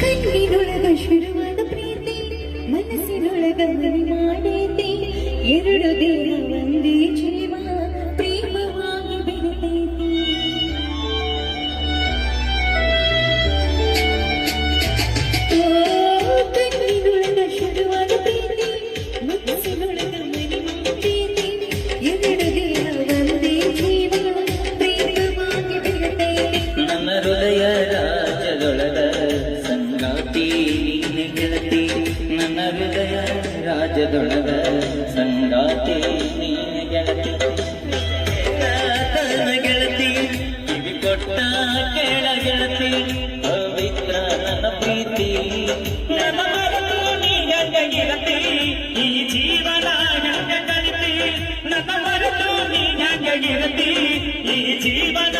ಕಣ್ಣಿನೊಳಗ ಶುರುವಾದ ಪ್ರೀತಿ ಮನಸ್ಸಿನೊಳಗ ಮನೆ ಮಾಡೈತಿ ಎರಡು ದೇಹ ಒಂದೇ ಜೀವ ಪ್ರೇಮವಾಗಿ ಬೆರೆತೈತಿ ಕಣ್ಣಿನೊಳಗ ಶುರುವಾದ ಪ್ರೀತಿ ಮನಸ್ಸಿನೊಳಗ ಮನೆ ಮಾಡೈತಿ ಎರಡು ದೇಹ ಒಂದೇ ಜೀವ ಪ್ರೇಮವಾಗಿ ಬೆರೆತೈತಿ ನನ್ನ ಹೃದಯ ರಾಜದೊಳಗ ಸಂಗಾತಿ ನೀನೆ ಗೆಳತಿ ನನ್ನ ಹೃದಯ ರಾಜದೊಳಗ ಸಂಗಾತಿ ನೀನೆ ಗೆಳತಿ ಗೆಳತಿ ಕಿವಿ ಕೊಟ್ಟ ಕೇಳ ಗೆಳತಿ ಪವಿತ್ರ ನನ್ನ ಪ್ರೀತಿ ನನ್ನ ಮರೆತು ನೀ ಗಂಗ ಗೆಳತಿ ಈ ಜೀವನ ಗಂಗ ಕಲಿತಿ ನನ್ನ ಮರೆತು ನೀ ಗಂಗ ಗೆಳತಿ ಈ ಜೀವನ